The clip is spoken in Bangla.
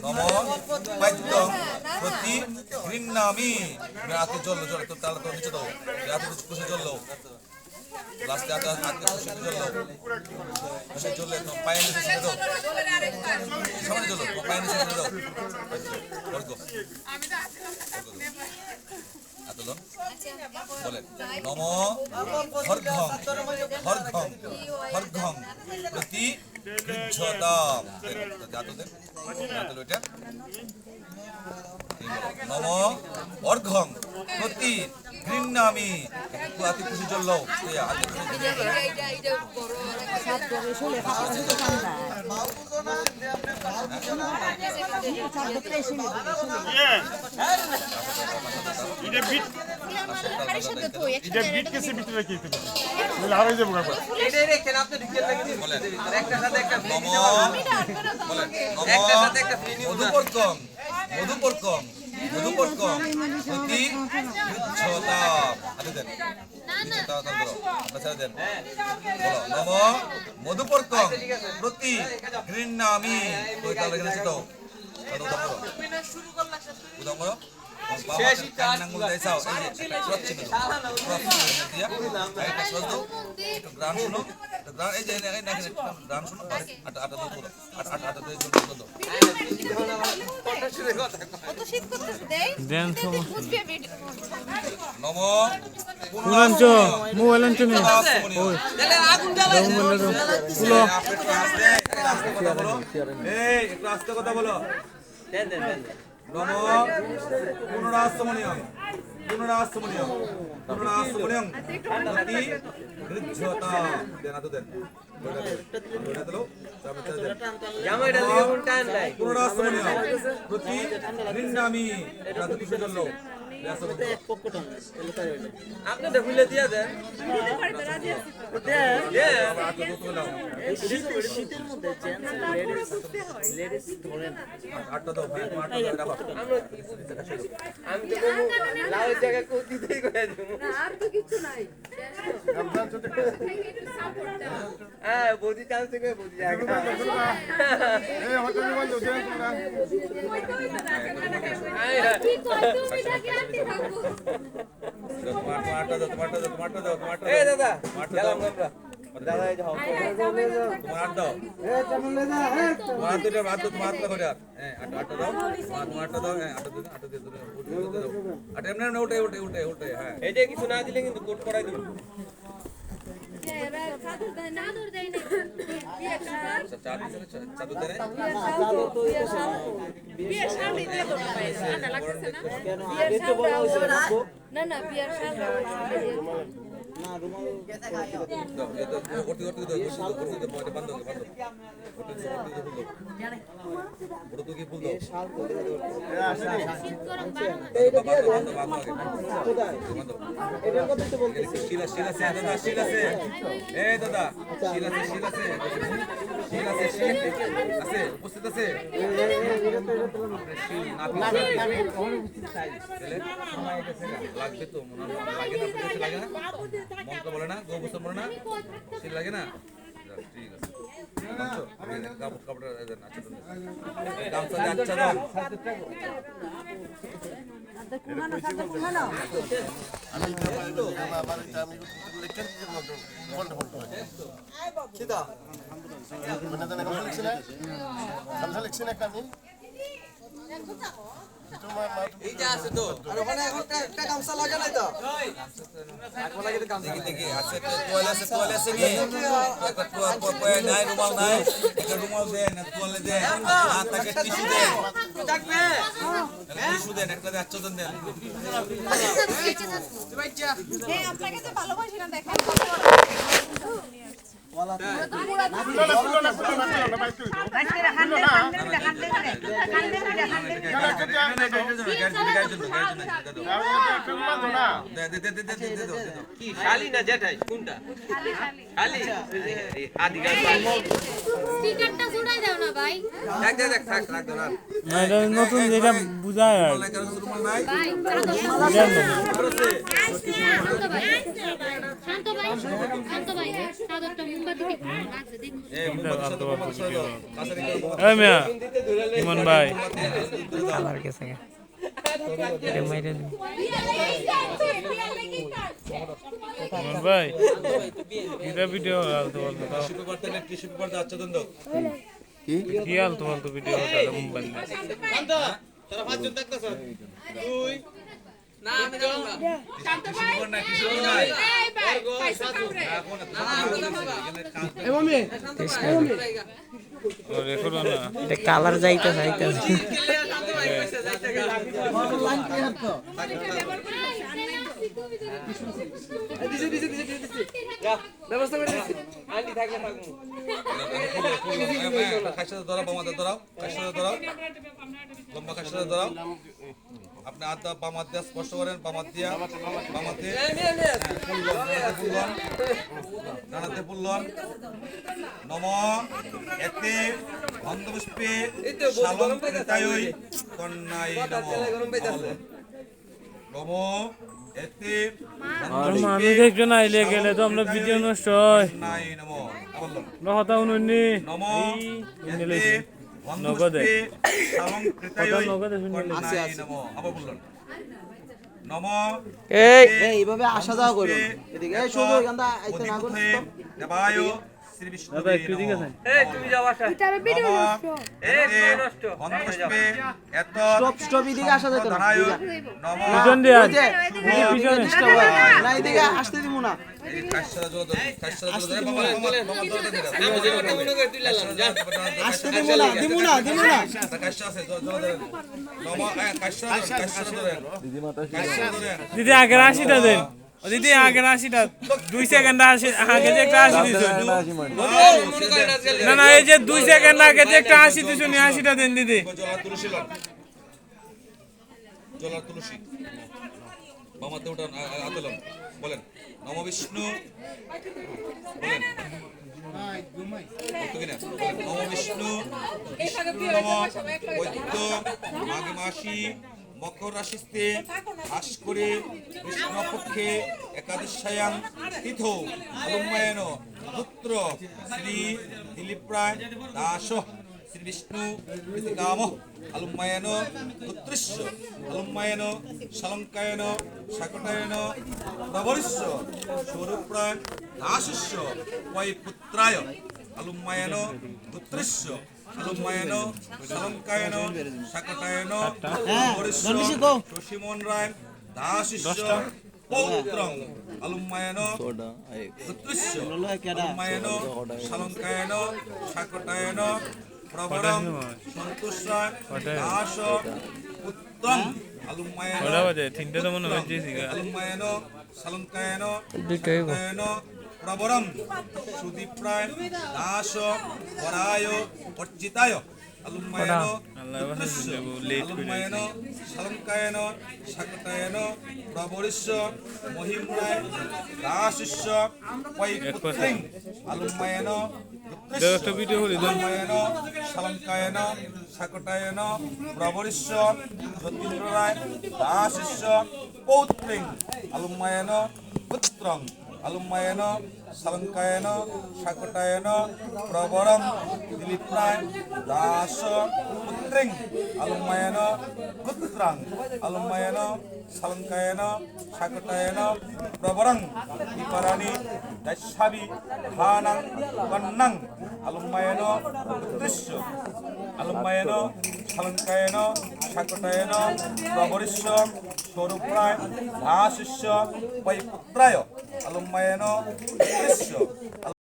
নম পাইত্যং প্রতি ঘৃণামি হাতে জ্বললো জ্বলে তো তাহলে তো নিচে দাও হাতে খুশি জ্বললো লাস্টে হাতে হাতে খুশি জ্বললো খুশি জ্বললে তো পায়ে নিচে ছেড়ে দাও সামনে জ্বললো পায়ে নিচে ছেড়ে দাও বর্গ আতলন বলেন নম হর্ঘং হর্ঘং হর্ঘং প্রতি গৃহ্যতাম জাতো দেন জাতো ওইটা নম অর্ঘং প্রতি ঘৃণামি একটু হাতে খুশি চললো মধুপর্কম মধুপর্কম মধুপর্কম প্রতি গৃহ্যতাম নম মধুপর্কম প্রতি ঘৃণামি ওই তাহলে এখানে সেটাও উদাম করো আঙ্গুল দিয়ে চাও গ্রাম শুনো এই যে গ্রাম শুনো আটা আটা দো পুরো আটা আটা দিয়ে দো নম পুরাঞ্চ মোবাইল নে ওই আগুন জ্বালায় পুরো এই একটু আস্তে কথা বলো দেন দেন দেন নম পুনরাস্তমনিয়ম পুনরাস্তমনিয়ম পুনরাস্তমনিয়ম প্রতি গৃহ্যতা দেন আতো দেন বইটা দিলো তারপর দেন জামাইটা দিকে উল্টান নাই পুনরাস্তমনিয়ম প্রতি ঘৃণামি রাতে কিছু করলো আপনি দেখলে দিয়া দেন শীতের মধ্যে লেডিস ধরেন আটটা দাও ভাই আটটা দাও আমি তো লাউ জায়গা কোতি দেই করে দেব আর তো কিছু নাই হ্যাঁ বডি চান্স থেকে বডি জায়গা এই হোটেল বন্ধ দেন তোমরা কি কই তুমি নাকি আনতে থাকো টমাটো দাও এই দাদা গেলাম আমরা দাদা এই যাও তোমার দাও এ চমন ले जा ए তোমার দুটো ভাত তোমার তো করে হ্যাঁ আটা দাও টমাটো দাও হ্যাঁ আটা দাও আটা এমনি না উঠে হ্যাঁ এই যে কিছু না দিলে কিন্তু কোট করাই দেব চাদর দেই না চাদর দেই বিয়ে শাড়ি দিয়ে তো ঠান্ডা লাগছে না কেন আগে তো বলা হইছিল না না বিয়ের শাড়ি না রুমাল দাও এই তো করতে বন্ধ বড় তো কি ফুল দাও শাল ফুল দাও শীত গরম এটার কথা তো বলতেছি শিলা আছে দাদা শিলা আছে এই দাদা শিলা আছে উপস্থিত আছে লাগবে তো মনে লাগে না মন তো বলে না গো বুঝতে বলে না শিল লাগে না ঠিক আছে কাপড় গামছা আচ্ছা দাও এই যে আছে তো আর ওখানে একটা গামছা লাগা নাই তো আগলা লাগে গামছা দেখি আছে তোয়ালে আছে কি একটা তোয়ালে নাই রুমাল নাই একটা রুমাল দেন না তোয়ালে দেন হাতটাকে টিস্যু দেন ডাকবে টিস্যু দেন একটা আচ্ছাদন দেন এই আপনাকে তো ভালোবাসি না দেখেন वाला কি শালি না জেঠাই কোনটা শালি আদি গাল স্পিকারটা জুড়াই দাও না ভাই দেখ থাক রাখ দাও না এটা নতুন যেটা বুঝায় আর ভাই শান্ত ভাই শান্ত ভাই সাদরটা এই মিয়া ইমন ভাই কালার গেছে এটা মাইরে দিন ইমন ভাই এটা ভিডিও আলতো আলতো টিস্যু পেপার তেলে টিস্যু পেপার যাচ্ছে দন্দ কি আলতো আলতো ভিডিও তাহলে মোবাইল টিস্যু পেপার নাই টিস্যু পেপার নাই রেকর্ড না এটা কালার যাইতে যাইতে ব্যবস্থা করে দিচ্ছি আন্টি থাকলে থাকবো খাইসাতে ধরাও বামাতে ধরাও খাইসাতে ধরাও লম্বা খাইসাতে ধরাও আপনি হাত বাম হাত দিয়ে স্পর্শ করেন বাম হাত দিয়া বামাতে ডানাতে পুল্লন নম এতে অন্ধপুষ্পে শালং কৃতায়ৈ কন্যাই নম এতে মানুষ একজন আইলে গেলে তো আমরা ভিডিও নষ্ট হয় কন্যাই নম বললাম কথা উনি নম নগদে নগদে শালং কৃতায়ৈ নগদে শুনলে কন্যাই নম আবার বললাম নম এই এইভাবে আসা যাওয়া করো এদিকে এই শুধু এখানটা আইতে না করো দেবায় শ্রী বিষ্ণু দাদা একটু দিকে যান এই তুমি যাও আসা স্টপ স্টপ এদিকে আসা যেত না পিছন দিয়ে আস পিছনে না এদিকে আসতে দিব না আসতে দিব না দিদি আগের 80টা দেন ও দিদি আগের 80টা 2 সেকেন্ড আগে যে একটা 80 দিছো না না এই যে 2 সেকেন্ড আগে যে একটা 80 দিছো নি 80টা দেন দিদি জলা তুলসী বামাতে উঠান আতলন বলেন নম বিষ্ণু বলেন নম বিষ্ণু বিষ্ণু নম বৈদ্য মাঘী মাসি মকর রাশিতে আশ করে কৃষ্ণপক্ষে একাদশায়াং তীর্থ আলম্বায়ন পুত্র শ্রী দিলীপ রায় দাস শ্রী বিষ্ণু প্রীতিকাম আলম্বায়ন পুত্রস্য আলম্বায়ন শালঙ্কায়ন শাকটায়ন প্রবরিষ্য স্বরূপ্রায় দাসস্য বৈ পুত্রায় আলম্বায়ন পুত্রস্য আলম্বায়ন শালঙ্কায়ন শাকটায়ন প্রবরিষ্য শশীমন রায় দাসস্য পৌত্রং আলম্বায়ন পুত্রস্য আলম্বায়ন শালঙ্কায়ন শাকটায়ন প্রবরং সন্তোষ রায় দাস পুত্রং আলম্বায়ন ওরা বাজে তিনটে তো মনে হচ্ছে আলম্বায়ন শালঙ্কায়ন দুইটাই শাকটায়ন প্রবরং সুদীপ রায় দাস বরায় অর্জিতায় আলম্বায়ন পুত্রস্য আলম্বায়ন শালঙ্কায়ন শাকটায়ন প্রবরিষ্য মহিম রায় দাসস্য পৈপুত্রিং আলম্বায়ন একটা ভিডিও করে দেন আলম্বায়ন শালঙ্কায়ন শাকটায়ন প্রবরিষ্য যতীন্দ্র রায় দাসস্য পৌত্রিং আলম্বায়ন পুত্রং আলম্বায়ন শালঙ্কায়ন শাকটায়ন প্রবরং দিলীপ রায় দাস পুত্রিং আলম্বায়ন পুত্রাং আলম্বায়ন শালঙ্কায়ন শাকটায়ন প্রবরং দীপারাণী দৈশাবি ধানাং কন্নাং আলম্বায়ন পুত্রস্য আলম্বায়ন শালঙ্কায়ন শাকটায়ন প্রবরিষ্য স্বরূপ্রায় দাসস্য বৈ পুত্রায় আলম্বায়ন পুত্রস্য